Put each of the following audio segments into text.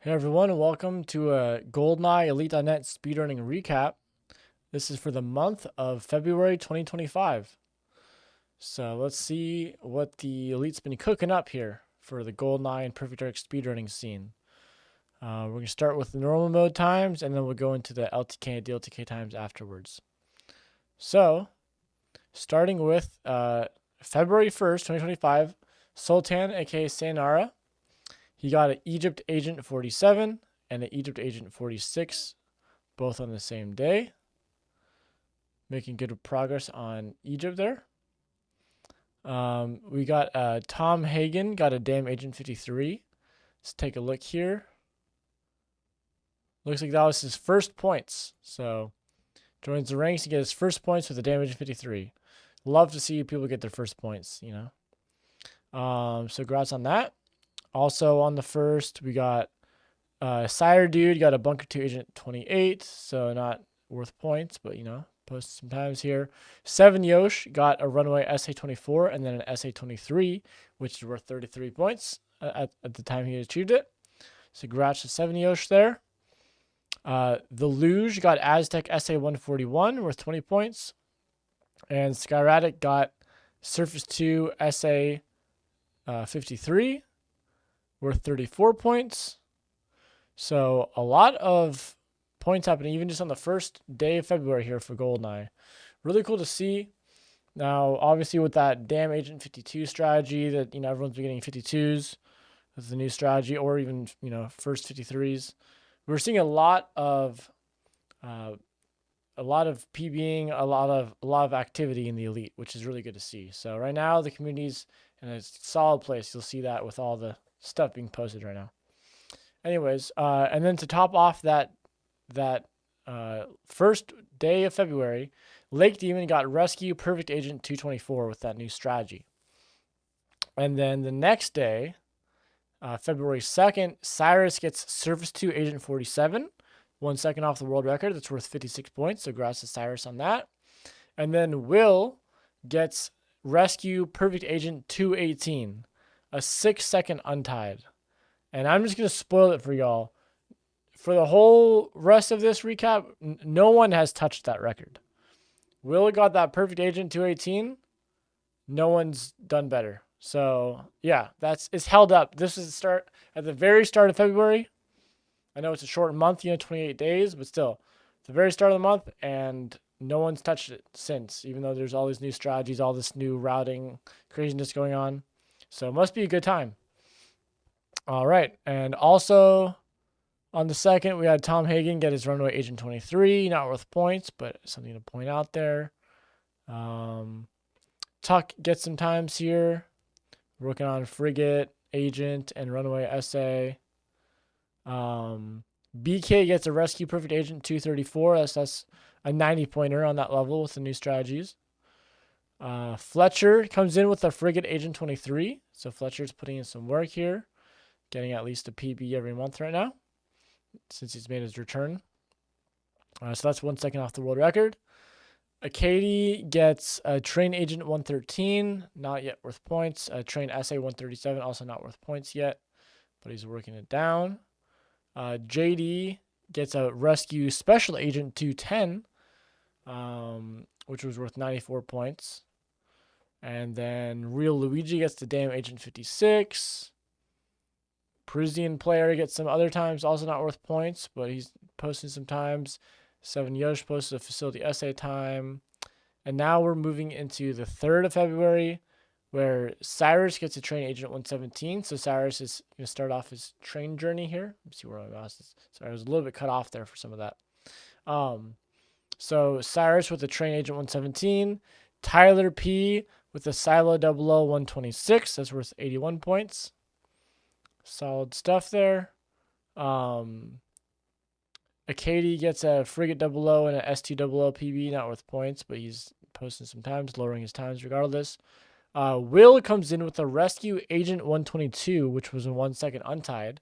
Hey everyone, and welcome to a GoldenEye Elite.net speedrunning recap. This is for the month of February 2025. So let's see what the Elite's been cooking up here for the GoldenEye and Perfect Dark speedrunning scene. We're going to start with the normal mode times, and then we'll go into the LTK and DLTK times afterwards. So, starting with February 1st, 2025, Sultan, aka Sayonara, he got an Egypt Agent 47 and an Egypt Agent 46, both on the same day. Making good progress on Egypt there. We got Tom Hagen got a Damn Agent 53. Let's take a look here. Looks like that was his first points. So joins the ranks to get his first points with a Damn Agent 53. Love to see people get their first points, you know. So congrats on that. Also on the first, we got Sire Dude got a Bunker 2 Agent 28. So not worth points, but you know, posted some times here. 7 Yosh got a Runway SA24 and then an SA23, which is worth 33 points at the time he achieved it. So congrats to 7 Yosh there. The Luge got Aztec SA141 worth 20 points. And Skyratic got Surface 2 SA53 worth 34 points. So a lot of points happening even just on the first day of February here for GoldenEye. Really cool to see. Now, obviously, with that Damn Agent 52 strategy that, you know, everyone's been getting 52s with the new strategy, or even, you know, first 53s. We're seeing a lot of PBing, a lot of activity in the Elite, which is really good to see. So right now, the community's in a solid place. You'll see that with all the stuff being posted right now. Anyways, and then to top off that first day of February, Lake Demon got Rescue Perfect Agent 224 with that new strategy. And then the next day, February 2nd, Cyrus gets Surface 2 Agent 47, 1 second off the world record. That's worth 56 points. So congrats to Cyrus on that. And then Will gets Rescue Perfect Agent 218, a 6 second untied. And I'm just going to spoil it for y'all. For the whole rest of this recap, no one has touched that record. Will got that Perfect Agent 218. No one's done better. So, yeah, it's held up. This is the start at the very start of February. I know it's a short month, 28 days, but still, it's the very start of the month, and no one's touched it since, even though there's all these new strategies, all this new routing craziness going on. So it must be a good time. All right. And also on the second, we had Tom Hagen get his Runway Agent 23. Not worth points, but something to point out there. Tuck gets some times here. Working on Frigate, Agent, and Runway SA. BK gets a Rescue Perfect Agent 234. That's a 90-pointer on that level with the new strategies. Fletcher comes in with a Frigate Agent 23. So Fletcher's putting in some work here. Getting at least a PB every month right now, since he's made his return. So that's 1 second off the world record. Katie gets a Train Agent 113, not yet worth points. Train SA 137, also not worth points yet, but he's working it down. JD gets a Rescue Special Agent 210, which was worth 94 points. And then Real Luigi gets the Damn Agent 56. Parisian player gets some other times, also not worth points, but he's posting some times. 7 Yosh posted a Facility SA time. And now we're moving into the 3rd of February, where Cyrus gets a Train Agent 117. So Cyrus is going to start off his train journey here. Let me see where my mouse is. Sorry, I was a little bit cut off there for some of that. So Cyrus with the Train Agent 117. Tyler P with the Silo 00 126. That's worth 81 points. Solid stuff there. Akady gets a Frigate 00 and a ST 00 PB, not worth points, but he's posting some times, lowering his times regardless. Will comes in with a Rescue Agent 122, which was a 1 second untied,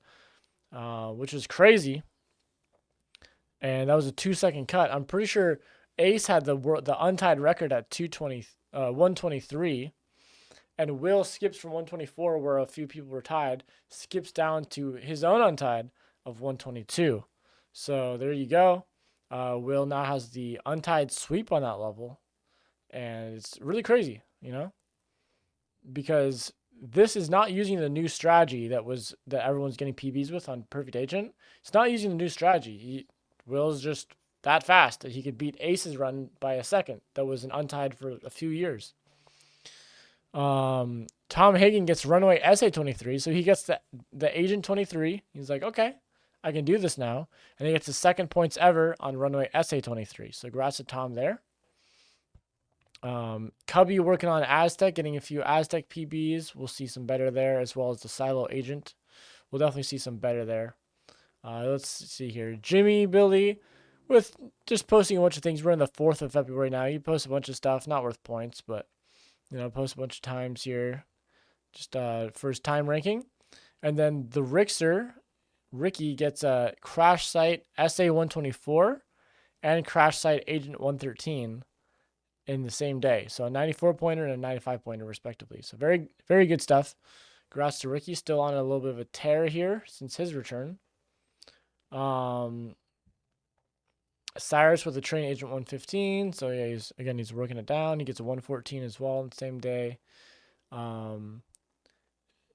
which is crazy. And that was a 2 second cut. I'm pretty sure Ace had the untied record at 123. And Will skips from 124, where a few people were tied, skips down to his own untied of 122. So there you go. Will now has the untied sweep on that level, and it's really crazy, because this is not using the new strategy that everyone's getting PBs with on Perfect Agent. It's not using the new strategy. Will's just that fast that he could beat Ace's run by a second. That was an untied for a few years. Tom Hagen gets Runaway SA23, so he gets the Agent 23. He's like, okay, I can do this now, and he gets his second points ever on Runaway SA23. So congrats to Tom there. Cubby working on Aztec, getting a few Aztec PBs. We'll see some better there, as well as the Silo Agent. We'll definitely see some better there. Let's see here. Jimmy Billy with just posting a bunch of things. We're in the 4th of February now. He posts a bunch of stuff, not worth points, but post a bunch of times here. Just for his time ranking. And then the Rixer, Ricky gets a Crash Site SA124 and Crash Site Agent 113 in the same day. So a 94 pointer and a 95 pointer respectively. So very, very good stuff. Congrats to Ricky, still on a little bit of a tear here since his return. Cyrus with a Train Agent 115. So yeah, he's working it down. He gets a 114 as well on the same day.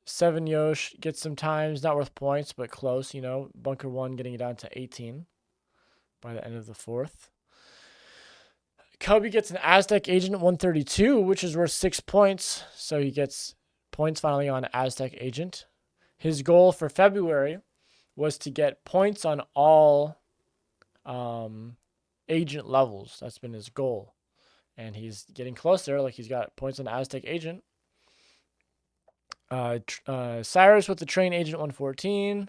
7 Yosh gets some times, not worth points, but close, Bunker 1 getting it down to 18 by the end of the 4th. Cubby gets an Aztec Agent 132, which is worth 6 points. So he gets points finally on Aztec Agent. His goal for February was to get points on all agent levels. That's been his goal. And he's getting closer. Like, he's got points on Aztec Agent. Cyrus with the Train Agent 114.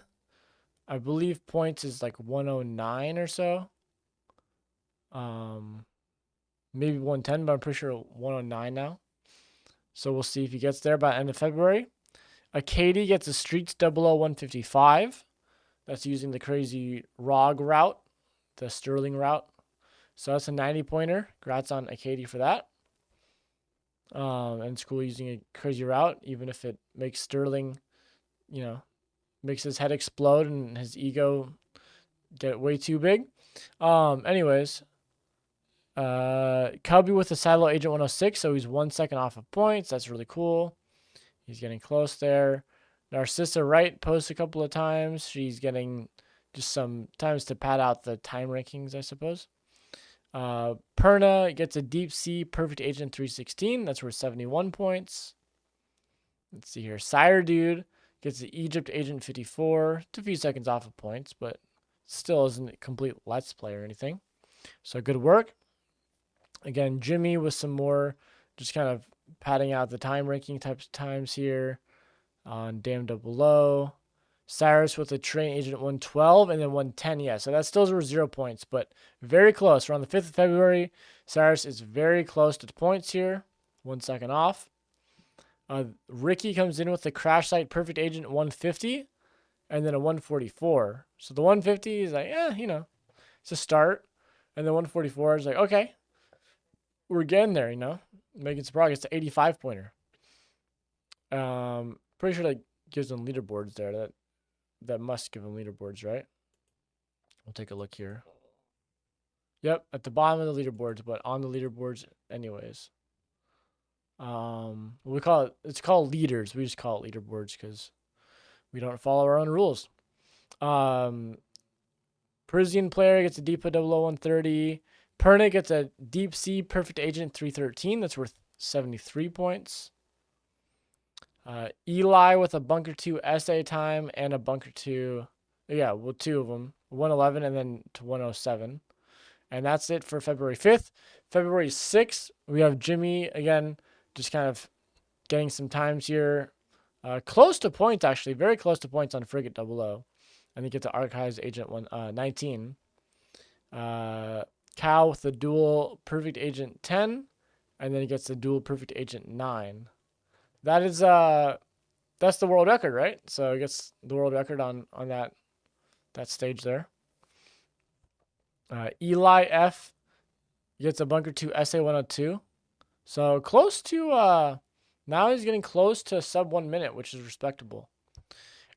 I believe points is like 109 or so. Maybe 110, but I'm pretty sure 109 now. So we'll see if he gets there by the end of February. Katie gets a Streets 00155. That's using the crazy ROG route, the Sterling route. So that's a 90 pointer. Congrats on Katie for that. And it's cool using a crazy route, even if it makes Sterling, makes his head explode and his ego get way too big. Anyways, Cubby with the Silo Agent 106, so he's 1 second off of points. That's really cool. He's getting close there. Narcissa Wright posts a couple of times. She's getting just some times to pad out the time rankings, I suppose. Perna gets a Deep Sea Perfect Agent 316. That's worth 71 points. Let's see here. Sire Dude gets the Egypt Agent 54. It's a few seconds off of points, but still isn't a complete Let's Play or anything. So good work. Again, Jimmy with some more just kind of padding out the time ranking types of times here on Damn Double Low. Cyrus with a Train Agent 112 and then 110. Yeah, so that still was 0 points, but very close. We're on the 5th of February. Cyrus is very close to the points here. 1 second off. Ricky comes in with the Crash Site Perfect Agent 150 and then a 144. So the 150 is like, it's a start. And the 144 is like, okay, we're getting there, making some progress. It's an 85 pointer. Pretty sure that gives them leaderboards there. That must give them leaderboards, right? We'll take a look here. Yep, at the bottom of the leaderboards, but on the leaderboards anyways. It's called leaders. We just call it leaderboards because we don't follow our own rules. Parisian player gets a Deepa 00130. Perna gets a Deep Sea Perfect Agent 313. That's worth 73 points. Eli with a Bunker 2 SA time and a Bunker 2. Yeah, well, 2 of them. 111 and then to 107. And that's it for February 5th. February 6th, we have Jimmy again, just kind of getting some times here. Close to points, actually. Very close to points on Frigate 00. And he gets the Archives Agent 19. Cal with the Dual Perfect Agent 10. And then he gets the Dual Perfect Agent 9. That is that's the world record, right? So he gets the world record on that stage there. Eli F gets a Bunker 2 SA 102. So close to now he's getting close to sub 1 minute, which is respectable.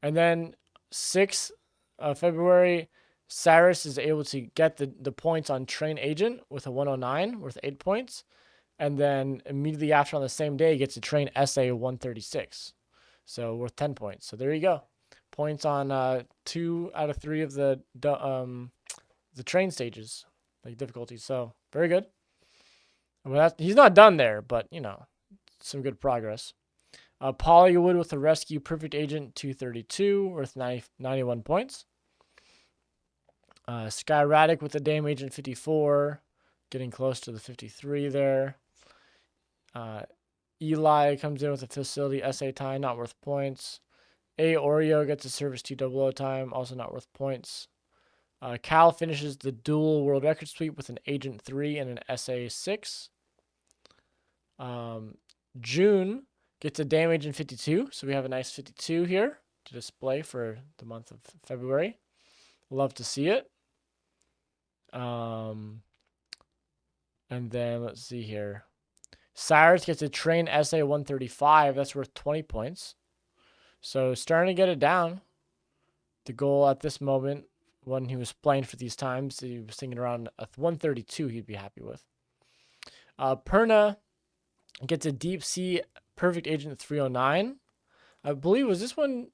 And then 6 of February, Cyrus is able to get the points on Train Agent with a 109 worth 8 points. And then immediately after on the same day, he gets a Train SA 136. So worth 10 points. So there you go. Points on 2 out of 3 of the train stages, like difficulties. So very good. Well, he's not done there, but you know, some good progress. Pollywood with a Rescue Perfect Agent 232 worth 91 points. Skyratic with a Dame Agent 54, getting close to the 53 there. Eli comes in with a Facility SA time, not worth points. A Oreo gets a Service 200 time, also not worth points. Cal finishes the dual world record sweep with an Agent 3 and an SA 6. June gets a Dame Agent 52, so we have a nice 52 here to display for the month of February. Love to see it. And then let's see here. Cyrus gets a Train SA 135. That's worth 20 points. So starting to get it down. The goal at this moment, when he was playing for these times, he was thinking around a 132 he'd be happy with. Perna gets a Deep Sea Perfect Agent 309. I believe, was this one?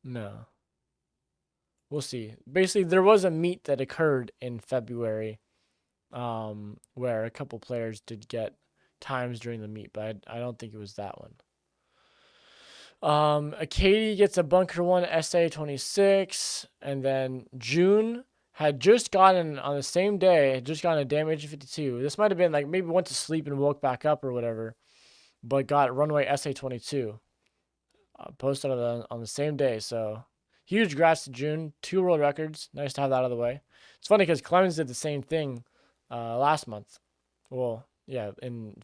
No. We'll see. Basically, there was a meet that occurred in February where a couple players did get times during the meet, but I don't think it was that one. Katie gets a Bunker 1 SA 26, and then June had just gotten, on the same day, had just gotten a Dame Agent 52. This might have been like maybe went to sleep and woke back up or whatever, but got Runway SA 22 posted on the same day. So huge congrats to June. 2 world records. Nice to have that out of the way. It's funny because Clemens did the same thing last month. Well, yeah, in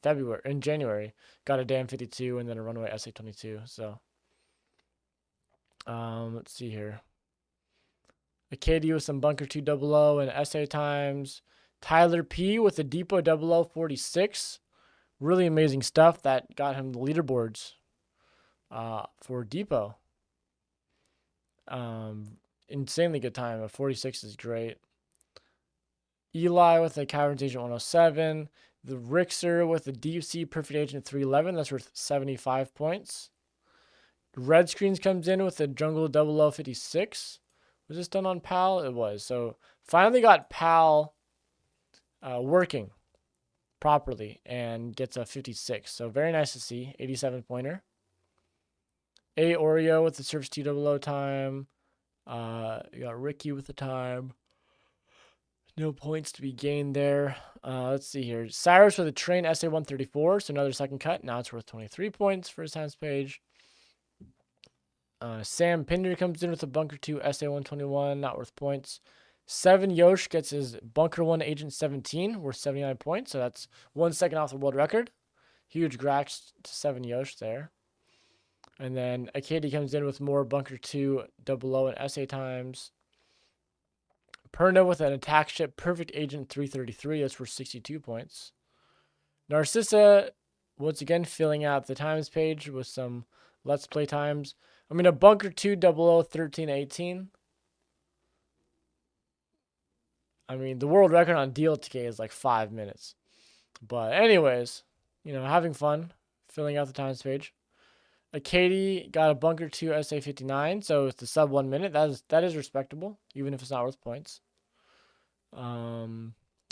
January, got a Dame 52 and then a Runway SA 22. So let's see here. Acadia with some Bunker 200 and SA times. Tyler P with a Depot 0046. Really amazing stuff that got him the leaderboards for Depot. Insanely good time. A 46 is great. Eli with a Caverns Agent 107. The Rixer with the Deep Sea Perfect Agent 311. That's worth 75 points. Red Screens comes in with the Jungle 0056. Was this done on PAL? It was. So finally got PAL working properly and gets a 56. So very nice to see. 87 pointer. A Oreo with the Service 200 time. You got Ricky with the time. No points to be gained there. Let's see here. Cyrus with a Train SA 134. So another second cut. Now it's worth 23 points for his times page. Sam Pinder comes in with a Bunker 2 SA 121, not worth points. 7 Yosh gets his Bunker 1 Agent 17, worth 79 points. So that's 1 second off the world record. Huge gracks to 7 Yosh there. And then Akadi comes in with more Bunker 2 00 and SA times. Perna with an Attack Ship Perfect Agent 333, that's worth 62 points. Narcissa, once again, filling out the times page with some Let's Play times. I mean, a Bunker 2 00 13 18. I mean, the world record on DLTK is like 5 minutes. But anyways, you know, having fun filling out the times page. Katie got a Bunker 2 SA 59, so it's the sub 1 minute. That is respectable, even if it's not worth points. It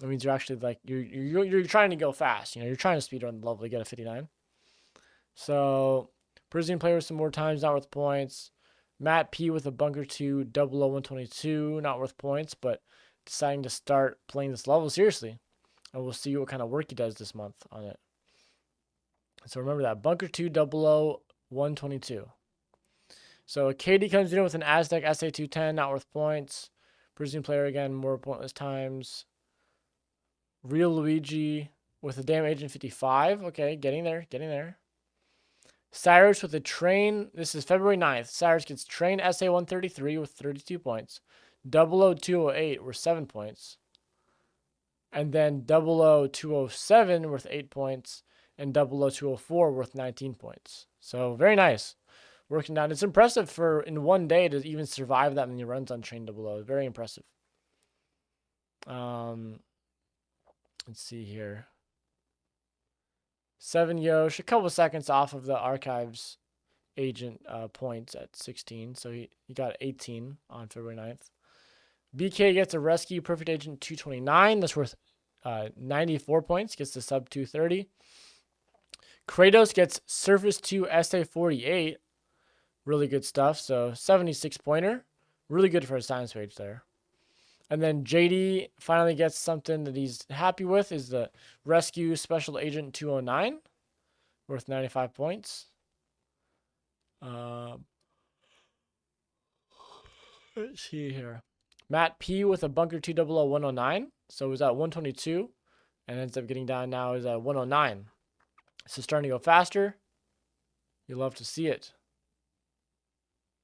means you're actually like you're trying to go fast. You know, you're trying to speedrun the level to get a 59. So Parisian player with some more times, not worth points. Matt P with a Bunker 2 00122, not worth points, but deciding to start playing this level seriously. And we'll see what kind of work he does this month on it. So remember that. Bunker 2 00122. So Katie comes in with an Aztec SA 210, not worth points. Parisian player again, more pointless times. Real Luigi with a Dame Agent 55. Okay, getting there. Cyrus with a Train. This is February 9th. Cyrus gets Train SA 133 with 32 points. 00208 worth 7 points. And then 00207 worth 8 points. And 00204 worth 19 points. So very nice. working down. It's impressive for in one day to even survive that many runs on Train 00. Very impressive. Let's see here. 7 Yosh, a couple seconds off of the Archives agent points at 16. So he got 18 on February 9th. BK gets a Rescue Perfect Agent 229. That's worth 94 points. Gets the sub 230. Kratos gets Surface 2 SA48. Really good stuff. So 76 pointer. Really good for a science page there. And then JD finally gets something that he's happy with, is the Rescue Special Agent 209, worth 95 points. Let's see here. Matt P with a Bunker 200 109. So it was at 122 and ends up getting down now is at 109. So starting to go faster. You love to see it.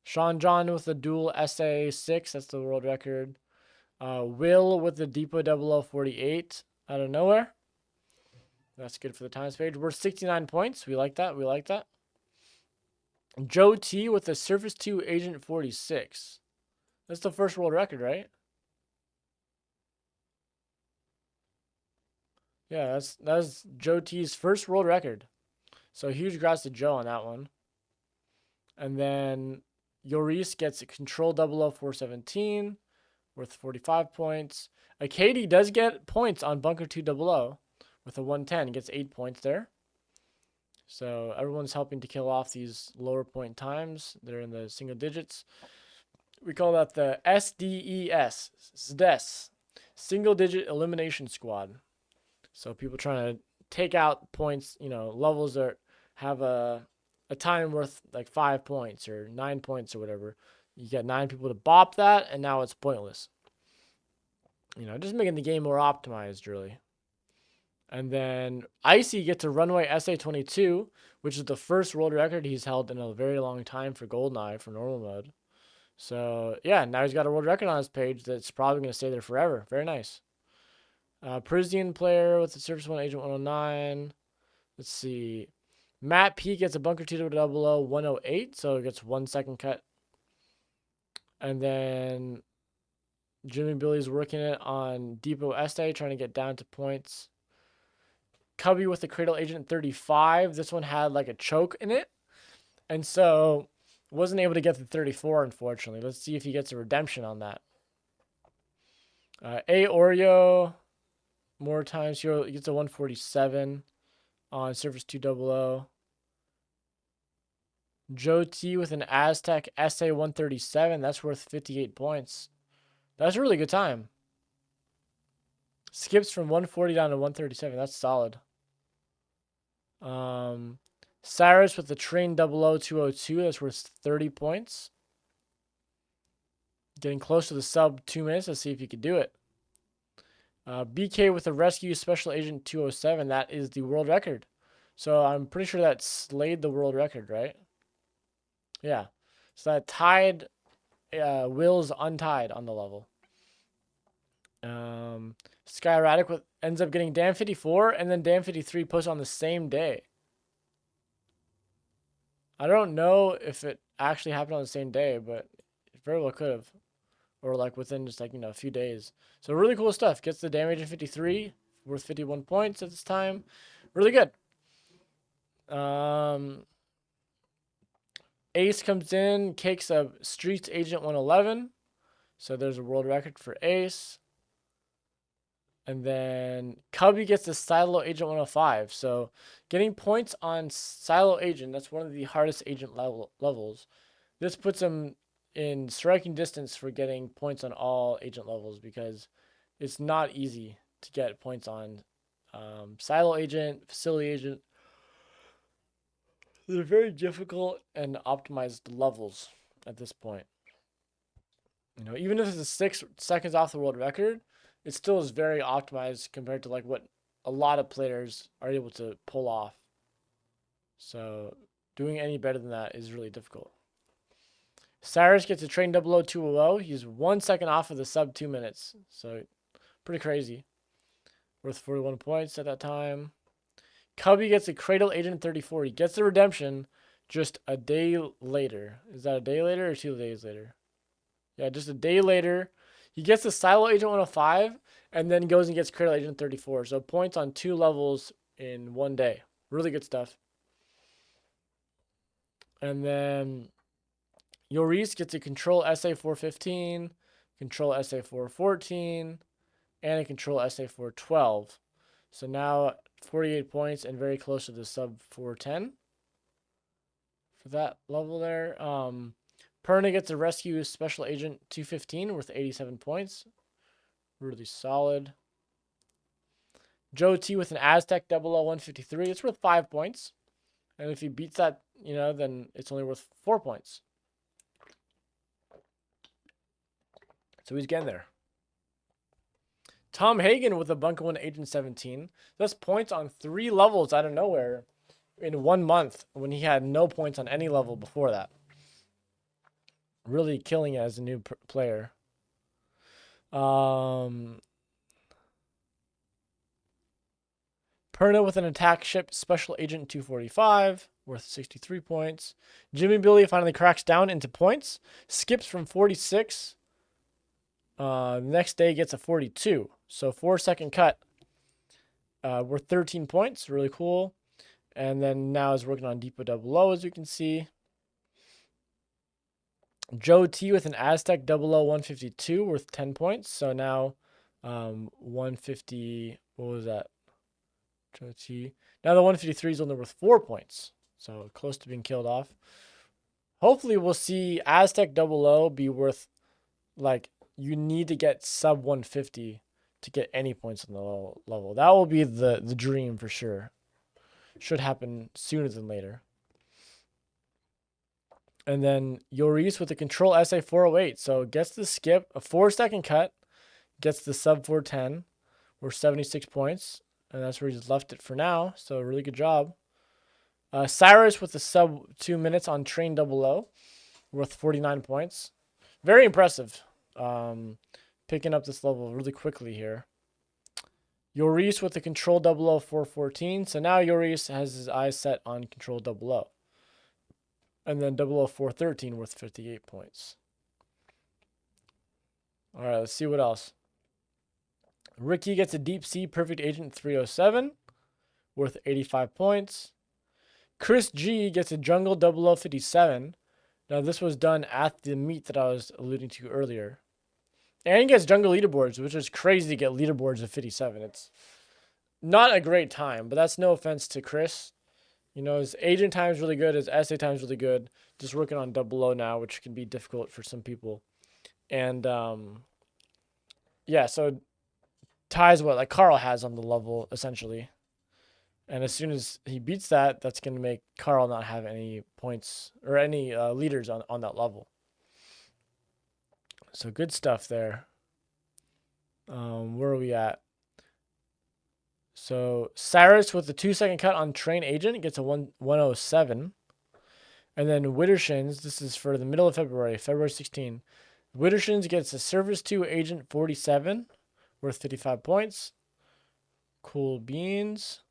Sean John with the dual SA6. That's the world record. Will with the Depot 0048 out of nowhere. That's good for the times page. We're 69 points. We like that. We like that. Joe T with the Surface 2 Agent 46. That's the first world record, right? Yeah, that's Joe T's first world record. So huge congrats to Joe on that one. And then Yoris gets a Control 00417. Worth 45 points. Katie does get points on Bunker 200 with a 110. Gets 8 points there. So everyone's helping to kill off these lower point times. They're in the single digits. We call that the SDES, SDS, Single Digit Elimination Squad. So people trying to take out points, levels that have a time worth like 5 points or 9 points or whatever. You get 9 people to bop that, and now it's pointless. Just making the game more optimized, really. And then Icy gets a Runway SA22, which is the first world record he's held in a very long time for GoldenEye for normal mode. So, yeah, now he's got a world record on his page that's probably going to stay there forever. Very nice. Parisian player with the Surface 1 Agent 109. Let's see. Matt P gets a Bunker 200 108, so it gets 1 second cut. And then Jimmy Billy's working it on Depot SA, trying to get down to points. Cubby with the Cradle Agent 35. This one had like a choke in it, and so wasn't able to get the 34, unfortunately. Let's see if he gets a redemption on that. A Oreo, more times here, gets a 147 on Surface 200. Joe T with an Aztec SA 137. That's worth 58 points. That's a really good time. Skips from 140 down to 137. That's solid. Cyrus with the Train 00202. That's worth 30 points. Getting close to the sub 2 minutes. Let's see if you can do it. BK with the Rescue Special Agent 207. That is the world record. So I'm pretty sure that slayed the world record, right? Yeah. So that tied Will's untied on the level. Skyratic ends up getting Dan 54 and then Dan 53 post on the same day. I don't know if it actually happened on the same day, but it very well could have. Or like within just like, a few days. So really cool stuff. Gets the damage in 53, worth 51 points at this time. Really good. Ace comes in, cakes a Streets Agent 111. So there's a world record for Ace. And then Cubby gets the Silo Agent 105. So getting points on Silo Agent, that's one of the hardest agent levels. This puts him in striking distance for getting points on all agent levels because it's not easy to get points on Silo Agent, Facility Agent. They're very difficult and optimized levels at this point. Even if it's 6 seconds off the world record, it still is very optimized compared to like what a lot of players are able to pull off. So doing any better than that is really difficult. Cyrus gets a Train 00200. He's 1 second off of the sub 2 minutes. So pretty crazy. Worth 41 points at that time. Cubby gets a Cradle Agent 34. He gets the redemption. just a day later. Is that a day later or 2 days later? Yeah, just a day later. He gets the Silo Agent 105 and then goes and gets Cradle Agent 34. So points on 2 levels in 1 day. Really good stuff. And then Yoris gets a Control SA 415, Control SA 414, and a Control SA 412. So now 48 points and very close to the sub 410 for that level there. Perna gets a Rescue Special Agent 215 worth 87 points. Really solid. Joe T with an Aztec 00153. It's worth 5 points. And if he beats that, then it's only worth 4 points. So he's getting there. Tom Hagen with a Bunker 1 Agent 17. That's points on 3 levels out of nowhere in 1 month when he had no points on any level before that. Really killing it as a new player. Perna with an Attack Ship Special Agent 245, worth 63 points. Jimmy Billy finally cracks down into points. Skips from 46. Next day gets a 42. So 4-second cut. Worth 13 points. Really cool. And then now is working on Depot 00, as you can see. Joe T with an Aztec 00152 worth 10 points. So now 150, what was that? Joe T. Now the 153 is only worth 4 points. So close to being killed off. Hopefully we'll see Aztec 00 be worth, you need to get sub 150 to get any points on the level. That will be the dream for sure. Should happen sooner than later. And then Yoris with a Control SA 408. So gets the skip, a 4-second cut, gets the sub 410, worth 76 points. And that's where he's left it for now. So really good job. Cyrus with the sub 2 minutes on Train 00, worth 49 points. Very impressive. Picking up this level really quickly here. Yoris with the Control 00414. So now Yoris has his eyes set on Control 00. And then 00413 worth 58 points. All right, let's see what else. Ricky gets a Deep Sea Perfect Agent 307 worth 85 points. Chris G gets a Jungle 0057. Now this was done at the meet that I was alluding to earlier. And he gets Jungle leaderboards, which is crazy to get leaderboards of 57. It's not a great time, but that's no offense to Chris. His agent time is really good. His essay time is really good. Just working on 00 now, which can be difficult for some people. And, yeah, so ties what Carl has on the level, essentially. And as soon as he beats that, that's going to make Carl not have any points or any leaders on that level. So good stuff there. Where are we at? So Cyrus with the 2-second cut on Train Agent gets a 107. And then Wittershins, this is for the middle of February, February 16. Wittershins gets a Service 2 Agent 47, worth 55 points. Cool beans.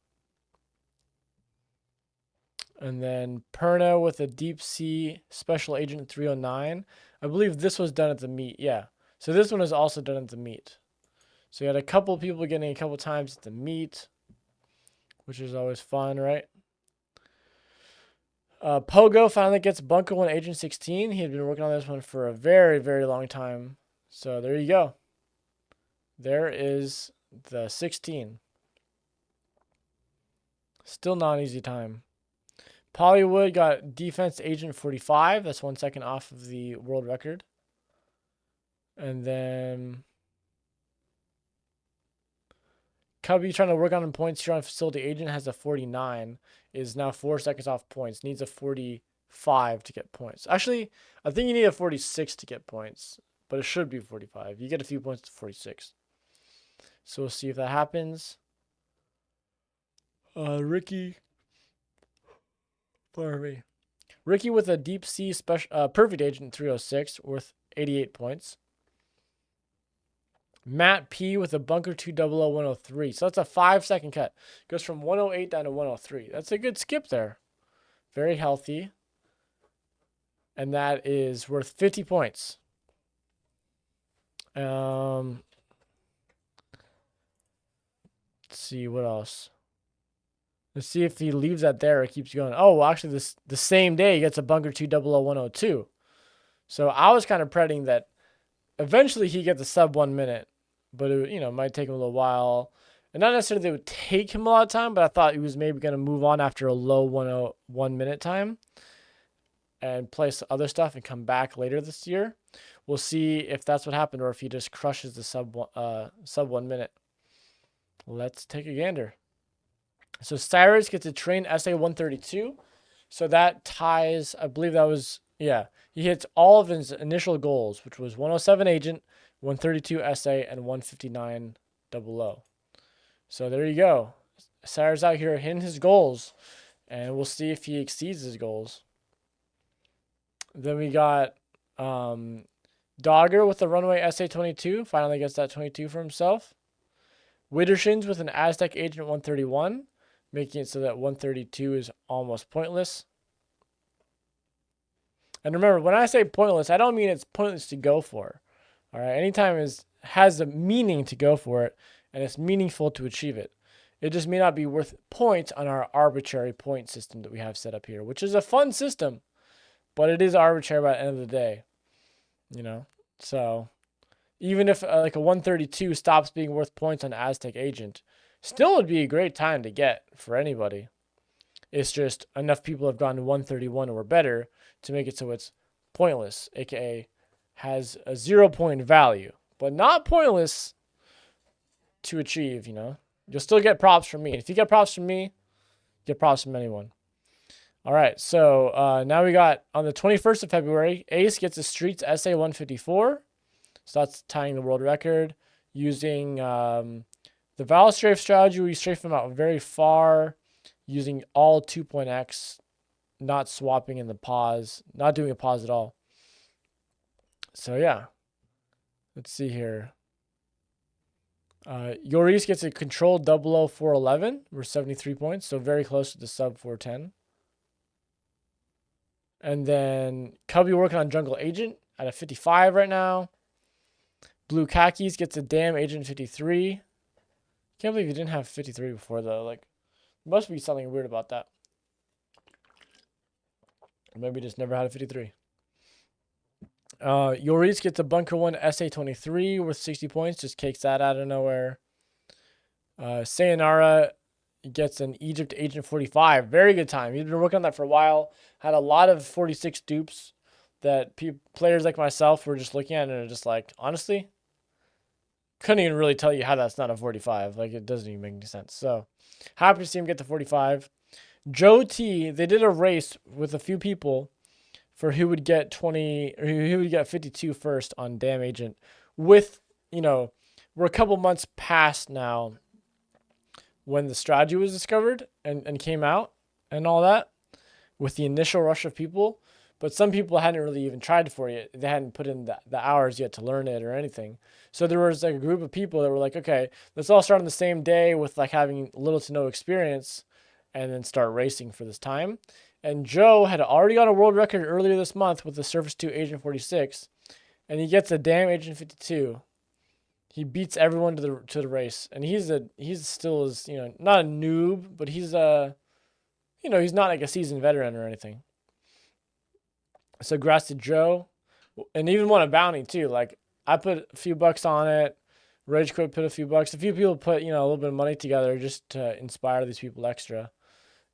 And then Perna with a Deep Sea Special Agent 309. I believe this was done at the meet. Yeah. So this one is also done at the meet. So you had a couple people getting a couple times at the meet, which is always fun, right? Pogo finally gets Bunker 1 Agent 16. He had been working on this one for a very, very long time. So there you go. There is the 16. Still not an easy time. Pollywood got Defense Agent 45. That's 1 second off of the world record. And then Cubby trying to work on points here on Facility Agent has a 49. Is now 4 seconds off points. Needs a 45 to get points. Actually, I think you need a 46 to get points. But it should be 45. You get a few points to 46. So we'll see if that happens. Ricky with a Deep Sea Perfect Agent 306 worth 88 points. Matt P with a Bunker 2 103. So that's a 5-second cut. Goes from 108 down to 103. That's a good skip there. Very healthy. and that is worth 50 points. Let's see what else. Let's see if he leaves that there or keeps going. Oh, well, actually, the same day he gets a bunker 200102. So I was kind of predicting that eventually he gets a sub 1 minute, but it might take him a little while. And not necessarily that it would take him a lot of time, but I thought he was maybe going to move on after a low 1 minute time and play some other stuff and come back later this year. We'll see if that's what happened or if he just crushes the sub 1 minute. Let's take a gander. So Cyrus gets a train SA 132. So that ties, I believe that was, yeah, he hits all of his initial goals, which was 107 Agent, 132 SA, and 159 00. So there you go. Cyrus out here hitting his goals, and we'll see if he exceeds his goals. Then we got Dogger with the runway SA 22. Finally gets that 22 for himself. Wittershins with an Aztec Agent 131, making it so that 132 is almost pointless. And remember, when I say pointless, I don't mean it's pointless to go for. All right, anytime has a meaning to go for it, and it's meaningful to achieve it. It just may not be worth points on our arbitrary point system that we have set up here, which is a fun system, but it is arbitrary by the end of the day. So even if like a 132 stops being worth points on Aztec Agent, still would be a great time to get for anybody. It's just enough people have gone to 131 or better to make it so it's pointless, aka has a 0-point value, but not pointless to achieve. You'll still get props from me. And if you get props from me, get props from anyone. All right, so now we got on the 21st of February, Ace gets a Streets SA 154. So that's tying the world record using the Val strafe strategy. We strafe them out very far using all 2.x, not swapping in the pause, not doing a pause at all. So yeah, let's see here. Yoris gets a controlled 00411. We're 73 points, so very close to the sub 410. And then Cubby working on Jungle Agent at a 55 right now. Blue Khakis gets a damn Agent 53. Can't believe you didn't have 53 before, though. Like, there must be something weird about that. Or maybe just never had a 53. Yoris gets a Bunker 1 SA23 worth 60 points. Just kicks that out of nowhere. Sayonara gets an Egypt Agent 45. Very good time. He's been working on that for a while. Had a lot of 46 dupes that players like myself were just looking at and are just like, honestly, couldn't even really tell you how that's not a 45. Like, it doesn't even make any sense. So, happy to see him get the 45. Joe T, they did a race with a few people for who would get 20 or who would get 52 first on Damn Agent. With, we're a couple months past now when the strategy was discovered and came out and all that with the initial rush of people. But some people hadn't really even tried for it. They hadn't put in the hours yet to learn it or anything. So there was like a group of people that were like, okay, let's all start on the same day with like having little to no experience and then start racing for this time. And Joe had already got a world record earlier this month with the Surface 2 Agent 46. And he gets a damn Agent 52. He beats everyone to the race. And he's still not a noob, but he's he's not like a seasoned veteran or anything. So congrats to Joe, and even won a bounty too. Like, I put a few bucks on it. Rage Quit put a few bucks. A few people put a little bit of money together just to inspire these people extra.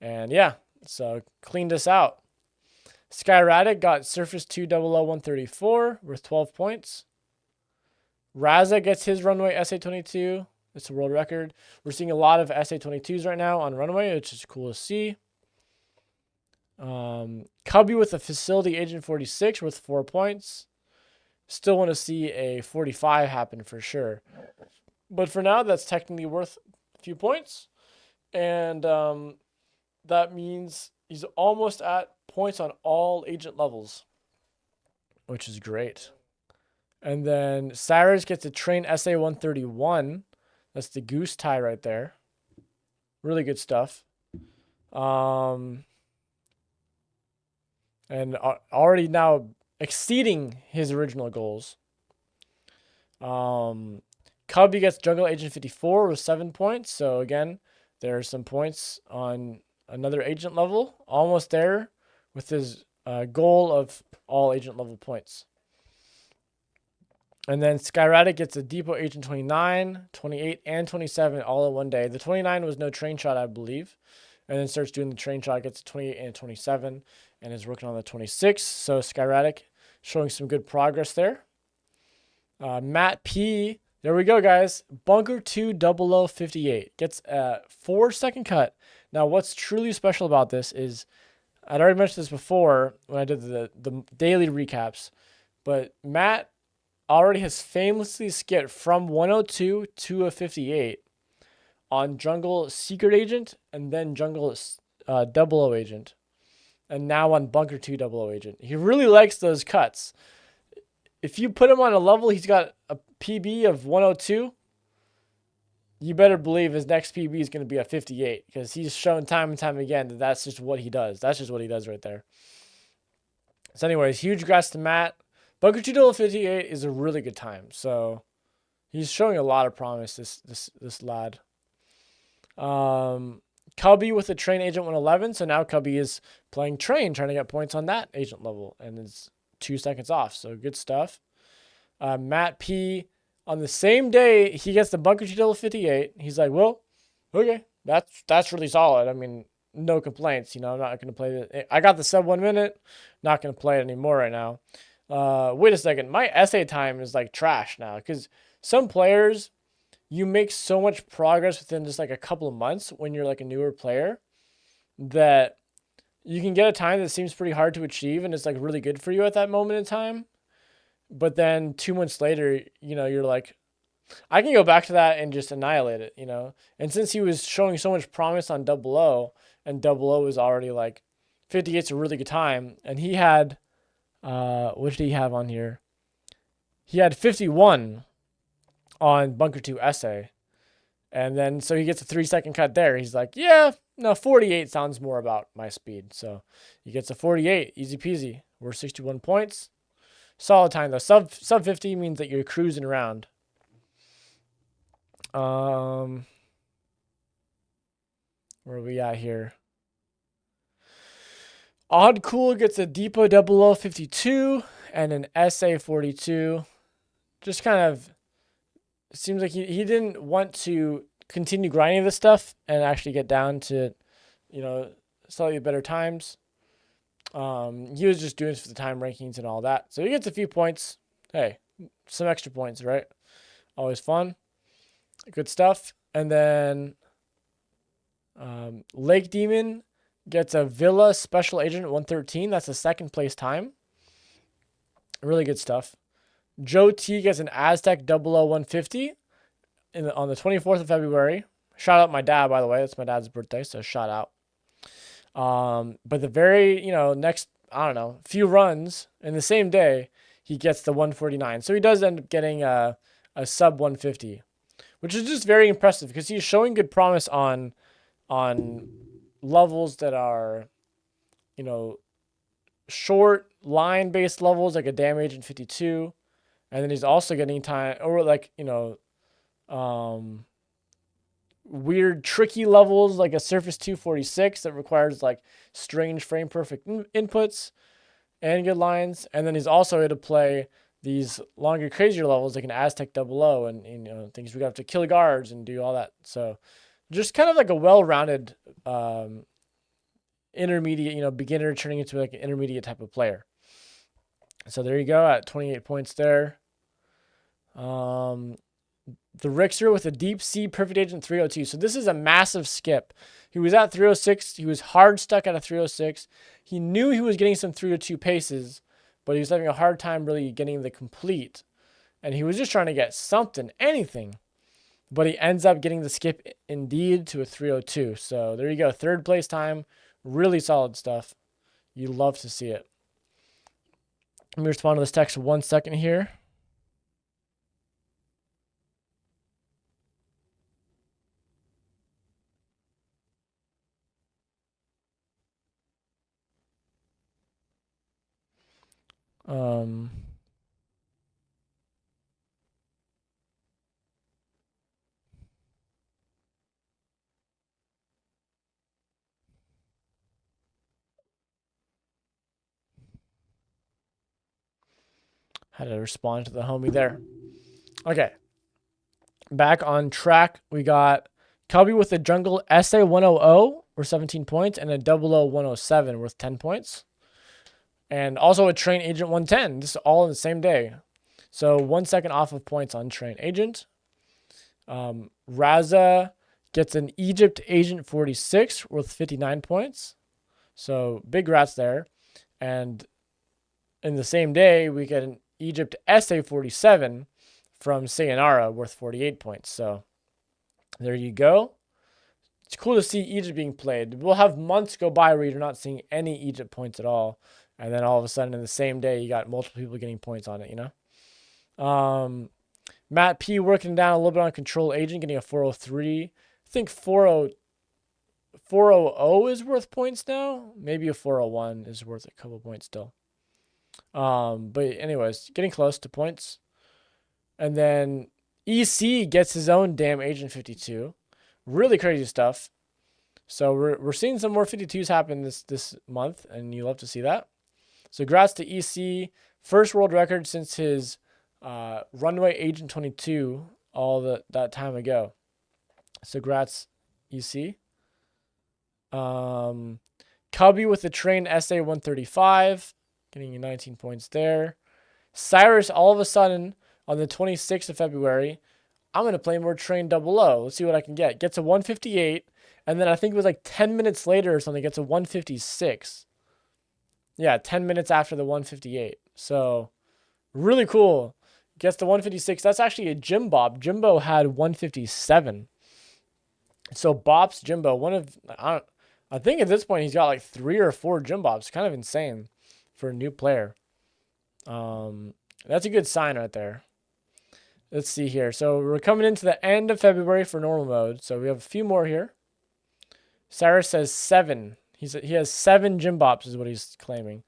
And yeah, so cleaned us out. Skyratic got Surface 2 134 worth 12 points. Raza gets his runway SA22. It's a world record. We're seeing a lot of SA22s right now on runway, which is cool to see. Cubby with a Facility Agent 46 worth 4 points. Still want to see a 45 happen for sure. But for now, that's technically worth a few points. And that means he's almost at points on all agent levels, which is great. And then Cyrus gets a Train SA 131. That's the goose tie right there. Really good stuff. and already now exceeding his original goals. Cubby gets Jungle Agent 54 with 7 points. So again, there are some points on another agent level. Almost there with his goal of all agent level points. And then Skyratic gets a Depot Agent 29, 28, and 27 all in one day. The 29 was no train shot, I believe. And then starts doing the train shot, gets a 28 and 27, and is working on the 26. So Skyratic showing some good progress there. Matt P. There we go, guys. Bunker 2 0058 gets a 4-second cut. Now, what's truly special about this is I'd already mentioned this before when I did the daily recaps, but Matt already has famously skipped from 102 to a 58 on Jungle Secret Agent and then Jungle 00 Agent, and now on Bunker 2 00 Agent. He really likes those cuts. If you put him on a level, he's got a PB of 102. You better believe his next PB is going to be a 58 because he's shown time and time again that that's just what he does. That's just what he does right there. So anyways, huge congrats to Matt. Bunker 2 58 is a really good time. So he's showing a lot of promise, this lad. Cubby with the Train Agent 111. So now Cubby is playing Train, trying to get points on that agent level. And is 2 seconds off. So good stuff. Matt P. On the same day, he gets the Bunker 2 58. He's like, well, okay, that's really solid. I mean, no complaints. You know, I'm not going to play it. I got the sub 1 minute. Not going to play it anymore right now. Wait a second. My essay time is like trash now because some players, you make so much progress within just like a couple of months when you're like a newer player that you can get a time that seems pretty hard to achieve and it's like really good for you at that moment in time. But then 2 months later, you know, you're like, I can go back to that and just annihilate it, you know? And since he was showing so much promise on 00 and 00 was already like 58's a really good time. And he had, what did he have on here? He had 51 on Bunker 2 essay. And then, so he gets a 3-second cut there. He's like, yeah, no, 48 sounds more about my speed. So he gets a 48, easy peasy. We're 61 points. Solid time though. Sub 50 means that you're cruising around. Where are we at here? Odd Cool gets a Depot 0052 and an SA 42. Just kind of seems like he didn't want to continue grinding this stuff and actually get down to, you know, slightly better times. He was just doing this for the time rankings and all that. So he gets a few points. Hey, some extra points, right? Always fun. Good stuff. And then Lake Demon gets a Villa Special Agent 113. That's a 2nd place time. Really good stuff. Joe T gets an Aztec 00150 on the 24th of February. Shout out my dad, by the way. That's my dad's birthday, so shout out. But the very, you know, next, I don't know, few runs in the same day, he gets the 149. So he does end up getting a sub 150, which is just very impressive because he's showing good promise on levels that are, you know, short line based levels like a damage in 52. And then he's also getting time or like, you know, weird tricky levels like a Surface 246 that requires like strange frame perfect inputs and good lines. And then he's also able to play these longer, crazier levels like an Aztec 00 and you know, things we have to kill guards and do all that. So just kind of like a well-rounded intermediate, you know, beginner turning into like an intermediate type of player. So there you go at 28 points there. The Rixer with a Deep Sea Perfect Agent 302. So this is a massive skip. He was at 306. He was hard stuck at a 306. He knew he was getting some 302 paces, but he was having a hard time really getting the complete. And he was just trying to get something, anything. But he ends up getting the skip indeed to a 302. So there you go. 3rd place time. Really solid stuff. You love to see it. Let me respond to this text 1 second here. Um, had to respond to the homie there. Okay. Back on track, we got Cubby with the Jungle SA 100 worth 17 points and a 00107 worth 10 points. And also a Train Agent 110. This is all in the same day. So 1 second off of points on Train Agent. Raza gets an Egypt Agent 46 worth 59 points. So big rats there. And in the same day, we get an Egypt SA 47 from Sayonara worth 48 points. So there you go. It's cool to see Egypt being played. We'll have months go by where you're not seeing any Egypt points at all. And then all of a sudden in the same day, you got multiple people getting points on it, you know? Matt P working down a little bit on Control Agent, getting a 403. I think 400 is worth points now. Maybe a 401 is worth a couple points still. But anyways, getting close to points. And then EC gets his own damn Agent 52. Really crazy stuff. So we're seeing some more 52s happen this month, and you love to see that. So congrats to EC. First world record since his Runway Agent 22 that time ago. So congrats, EC. Cubby with the Train SA 135, getting you 19 points there. Cyrus all of a sudden on the 26th of February, I'm going to play more Train 00. Let's see what I can get. Gets a 158, and then I think it was like 10 minutes later or something, gets a 156. Yeah, 10 minutes after the 158. So really cool. Gets the 156. That's actually a Jim Bob. Jimbo had 157. So Bop's Jimbo, I think at this point he's got like 3 or 4 Jim Bobs. Kind of insane for a new player. That's a good sign right there. Let's see here. So we're coming into the end of February for normal mode. So we have a few more here. Cyrus says 7. He has 7 Jim Bops is what he's claiming.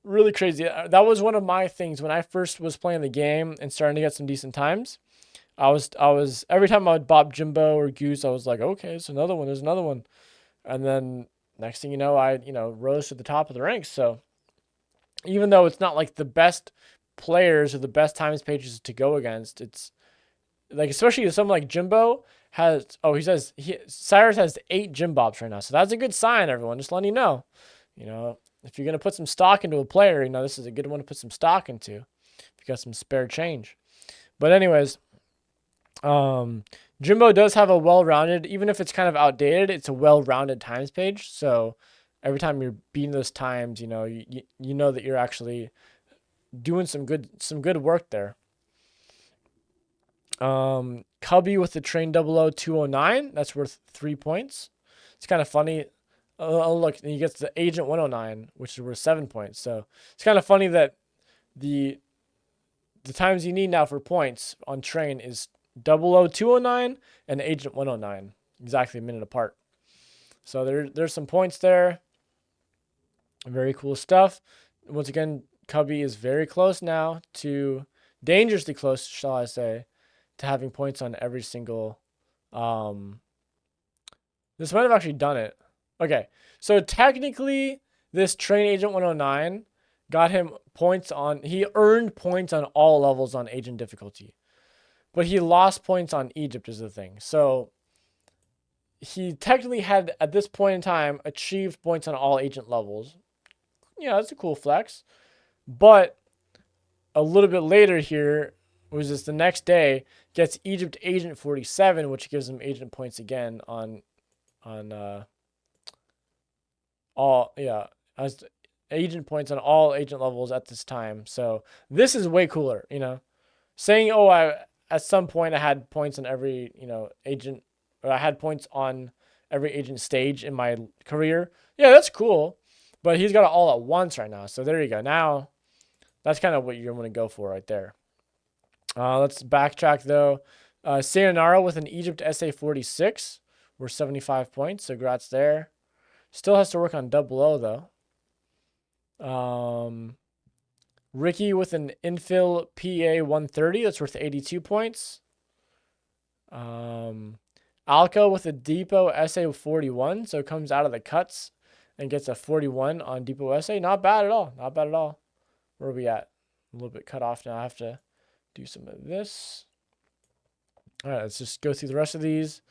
Really crazy. That was one of my things when I first was playing the game and starting to get some decent times. I was every time I would bop Jimbo or Goose, I was like, okay, it's another one. There's another one. And then next thing you know, I rose to the top of the ranks. So even though it's not like the best players or the best times pages to go against, it's like, especially someone like Jimbo has, Cyrus has 8 Jim Bobs right now. So that's a good sign, everyone. Just letting you know. If you're going to put some stock into a player, this is a good one to put some stock into. If you got some spare change. But anyways, Jimbo does have a well-rounded, even if it's kind of outdated, it's a well-rounded times page. So every time you're beating those times, you know that you're actually doing some good work there. Cubby with the Train 00209, that's worth 3 points. It's kind of funny. Look, and he gets the Agent 109, which is worth 7 points. So it's kind of funny that the times you need now for points on Train is 00209 and Agent 109, exactly a minute apart. So there's some points there. Very cool stuff. Once again, Cubby is very close now to, dangerously close, shall I say, to having points on every single. This might have actually done it. Okay, so technically, this Train Agent 109 got him points on. He earned points on all levels on Agent difficulty, but he lost points on Egypt is the thing. So he technically had, at this point in time, achieved points on all Agent levels. Yeah, that's a cool flex. But a little bit later here, was this the next day, gets Egypt Agent 47, which gives him Agent points again on as Agent points on all Agent levels at this time. So this is way cooler, saying, at some point I had points on every, Agent, or I had points on every Agent stage in my career. Yeah, that's cool. But he's got it all at once right now. So there you go. Now, that's kind of what you're going to go for right there. Let's backtrack, though. Sayonara with an Egypt SA 46. We're 75 points, so congrats there. Still has to work on 00, though. Ricky with an infill PA 130. That's worth 82 points. Alco with a Depot SA 41. So it comes out of the cuts and gets a 41 on Depot SA. Not bad at all. Not bad at all. Where are we at? A little bit cut off now. I have to do some of this. All right, let's just go through the rest of these.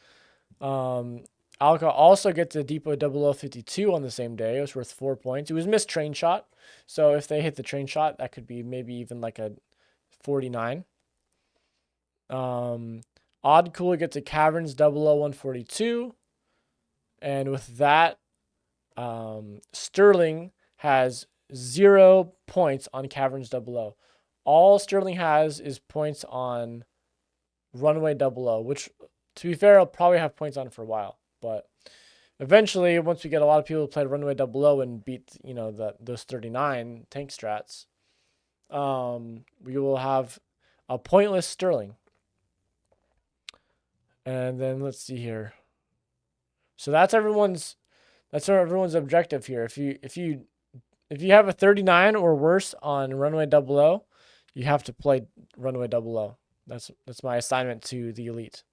Alca also gets a Depot 0052 on the same day. It was worth 4 points. It was missed train shot. So if they hit the train shot, that could be maybe even like a 49. Odd Cooler gets a Caverns 00142. And with that, Sterling has 0 points on Caverns 00. All Sterling has is points on Runway 00, which, to be fair, I'll probably have points on it for a while. But eventually, once we get a lot of people who play Runway 00 and beat, those 39 tank strats, we will have a pointless Sterling. And then let's see here. So that's everyone's objective here. If you have a 39 or worse on Runway 00, you have to play Runway 00. That's my assignment to the elite.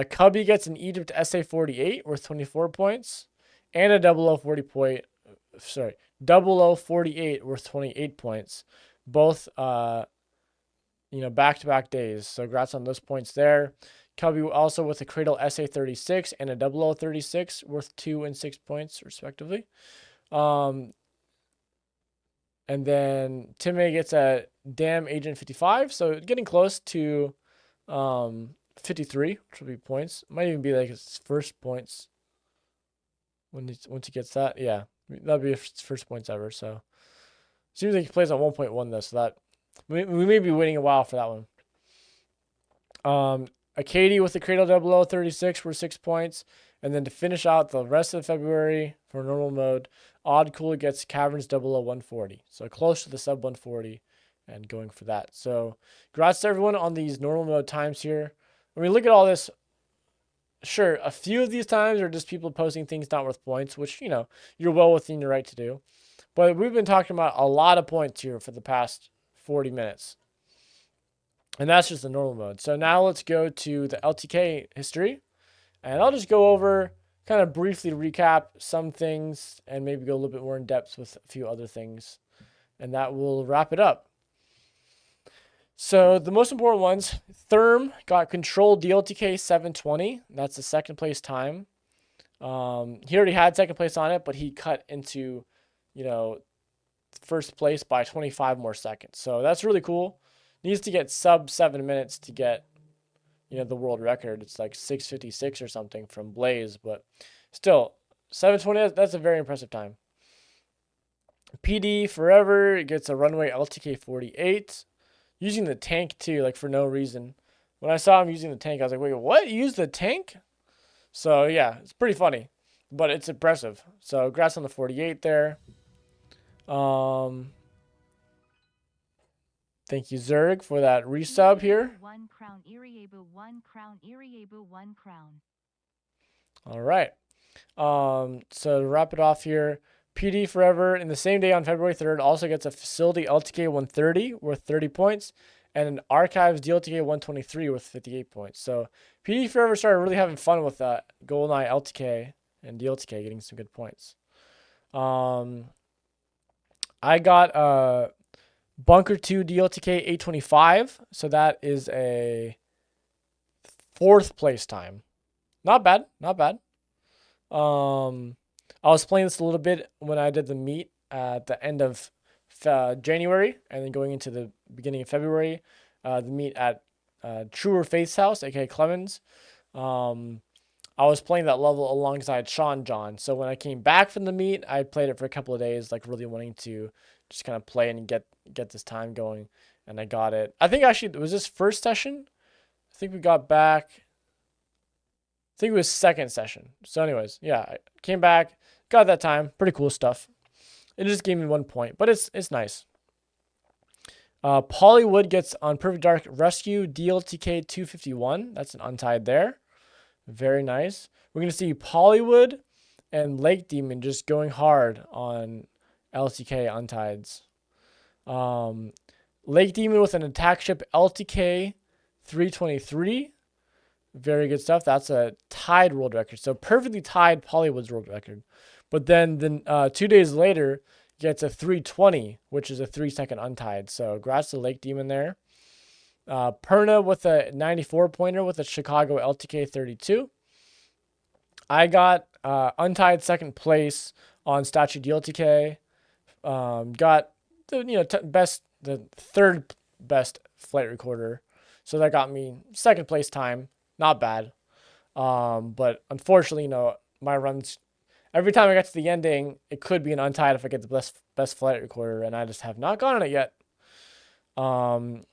Cubby gets an Egypt SA 48 worth 24 points, and a 0048 worth 28 points. Both back-to-back days. So congrats on those points there. Cubby also with a Cradle SA 36 and a 0036 worth 2 and 6 points respectively. And then Timmy gets a Damn Agent 55, so getting close to 53, which will be points. Might even be like his first points once he gets that. Yeah, that'll be his first points ever. So seems like he plays on 1.1 though, so that we may be waiting a while for that one. Acadie with the Cradle 0036 were 6 points. And then to finish out the rest of February for normal mode, Odd Cooler gets Caverns 00140. So close to the sub 140 and going for that. So congrats to everyone on these normal mode times here. When we look at all this, sure, a few of these times are just people posting things not worth points, which, you're well within your right to do. But we've been talking about a lot of points here for the past 40 minutes. And that's just the normal mode. So now let's go to the LTK history. And I'll just go over, kind of briefly recap some things and maybe go a little bit more in depth with a few other things. And that will wrap it up. So the most important ones, Therm got Control DLTK 720. That's the second place time. He already had second place on it, but he cut into, first place by 25 more seconds. So that's really cool. Needs to get sub 7 minutes to get the world record. It's like 6:56 or something from Blaze, but still 7:20, that's a very impressive time. PD Forever gets a Runway LTK 48, using the tank too, like for no reason. When I saw him using the tank, I was like, wait, what? You used the tank? So yeah, it's pretty funny, but it's impressive. So congrats on the 48 there. Thank you, Zerg, for that resub here. 1 crown, Iriabu, 1 crown, Iriabu, 1 crown. All right. So to wrap it off here, PD Forever in the same day on February 3rd also gets a Facility LTK 130 worth 30 points and an Archives DLTK 123 worth 58 points. So PD Forever started really having fun with that GoldenEye LTK and DLTK, getting some good points. I got Bunker 2 DLTK 825. So that is a 4th place time. Not bad. Not bad. I was playing this a little bit when I did the meet at the end of January and then going into the beginning of February. The meet at Truer Faith's house, aka Clemens. I was playing that level alongside Sean John. So when I came back from the meet, I played it for a couple of days, like really wanting to just kind of play and get this time going. And I got it. I think actually, was this first session? I think we got back. I think it was second session. So anyways, yeah, I came back, got that time. Pretty cool stuff. It just gave me 1 point, but it's nice. Pollywood gets on Perfect Dark Rescue DLTK 251. That's an untied there. Very nice. We're going to see Pollywood and Lake Demon just going hard on LTK untieds. Lake Demon with an attack ship LTK 323. Very good stuff. That's a tied world record. So perfectly tied Pollywood's world record. But then 2 days later, gets a 320, which is a 3-second untied. So congrats to Lake Demon there. Perna with a 94 pointer with a Chicago LTK 32. I got untied second place on Statue DLTK. Got the third best flight recorder, so that got me second place time. Not bad. But unfortunately, my runs, every time I get to the ending, it could be an untied if I get the best flight recorder, and I just have not gotten it yet. 2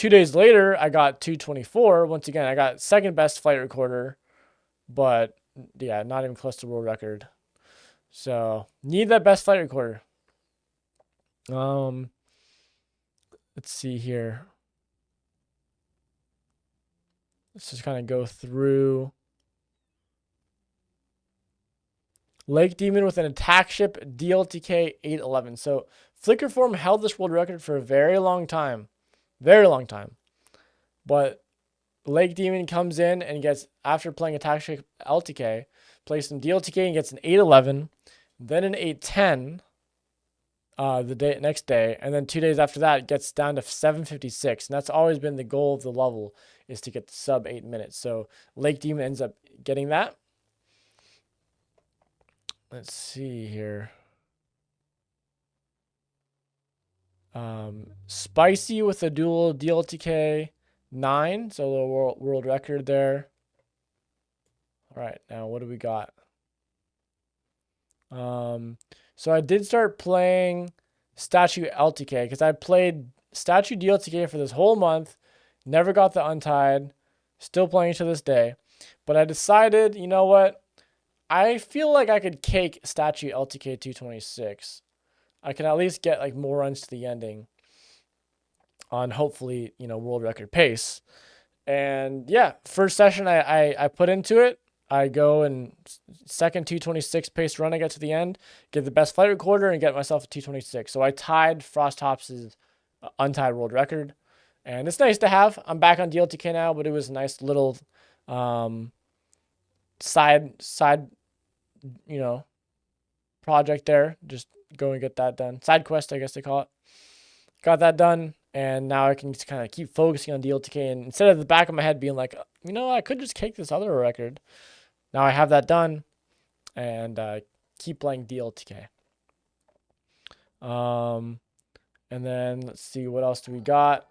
days later, I got 224. Once again, I got second best flight recorder, but yeah, not even close to world record. So need that best flight recorder. Let's see here. Let's just kind of go through. Lake Demon with an attack ship DLTK 811. So Flicker Form held this world record for a very long time. Very long time. But Lake Demon comes in and gets, after playing attack ship LTK, plays some DLTK and gets an 811, then an 810 the next day, and then 2 days after that it gets down to 756, and that's always been the goal of the level, is to get the sub 8 minutes. So Lake Demon ends up getting that. Let's see here. Spicy with a dual DLTK 9, so a little world record there. All right, now what do we got? So I did start playing Statue LTK because I played Statue DLTK for this whole month, never got the untied, still playing to this day. But I decided, you know what? I feel like I could cake Statue LTK 226. I can at least get like more runs to the ending on hopefully, world record pace. And yeah, first session I put into it. I go and second 226 pace run I get to the end, get the best flight recorder, and get myself a 226. So I tied Frost Hops' untied world record. And it's nice to have. I'm back on DLTK now, but it was a nice little side project there. Just go and get that done. Side quest, I guess they call it. Got that done, and now I can just kind of keep focusing on DLTK. And instead of the back of my head being like, I could just cake this other record. Now I have that done, and keep playing DLTK. And then let's see, what else do we got?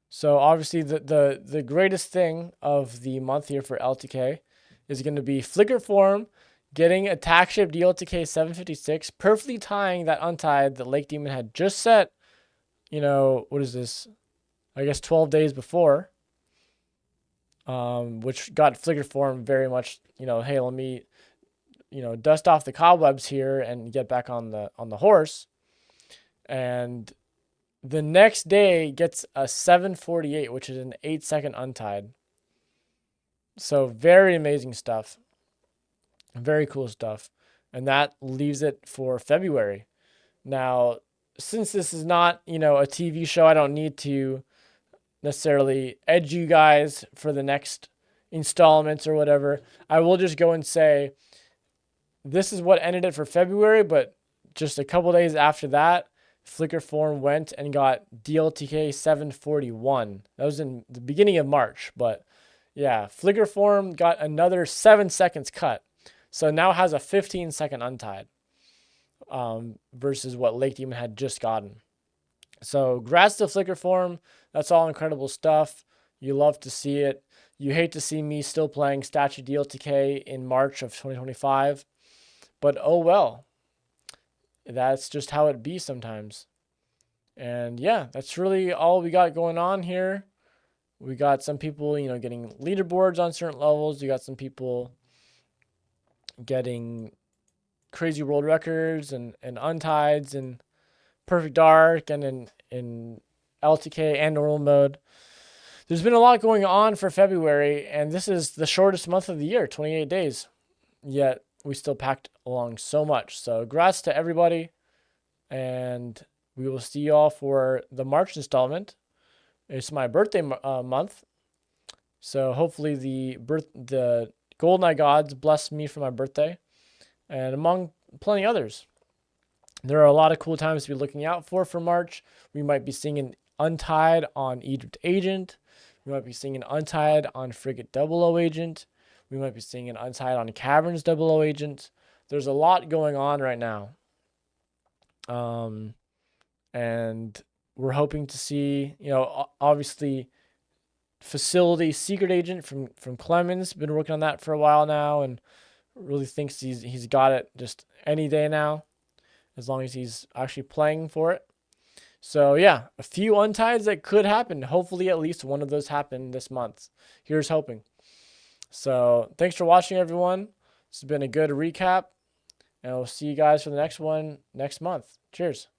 So obviously the greatest thing of the month here for LTK is going to be Flicker Form getting attack ship DLTK 756, perfectly tying that untied that Lake Demon had just set. What is this? I guess 12 days before. Which got Flicker Form very much, hey, let me, dust off the cobwebs here and get back on the horse. And the next day gets a 748, which is an 8-second untied. So very amazing stuff. Very cool stuff. And that leaves it for February. Now, since this is not, a TV show, I don't need to necessarily edge you guys for the next installments or whatever. I will just go and say this is what ended it for February, but just a couple days after that, Flicker Form went and got DLTK 741. That was in the beginning of March, but yeah, Flicker Form got another 7 seconds cut. So now has a 15-second untied versus what Lake Demon had just gotten. So congrats to Flicker Form. That's all incredible stuff. You love to see it. You hate to see me still playing Statue DLTK in March of 2025. But oh well. That's just how it be sometimes. And yeah, that's really all we got going on here. We got some people, getting leaderboards on certain levels. You got some people getting crazy world records and untieds and Perfect Dark and in LTK and normal mode. There's been a lot going on for February, and this is the shortest month of the year, 28 days. Yet we still packed along so much. So congrats to everybody, and we will see you all for the March installment. It's my birthday month, so hopefully the GoldenEye gods bless me for my birthday, and among plenty others. There are a lot of cool times to be looking out for March. We might be seeing an Untied on Egypt Agent. We might be seeing an Untied on Frigate 00 Agent. We might be seeing an Untied on Caverns 00 Agent. There's a lot going on right now. And we're hoping to see, obviously, Facility Secret Agent from Clemens. Been working on that for a while now, and really thinks he's got it just any day now, as long as he's actually playing for it. So yeah, a few unties that could happen. Hopefully at least one of those happen this month. Here's hoping. So thanks for watching, everyone. This has been a good recap, and we'll see you guys for the next one next month. Cheers.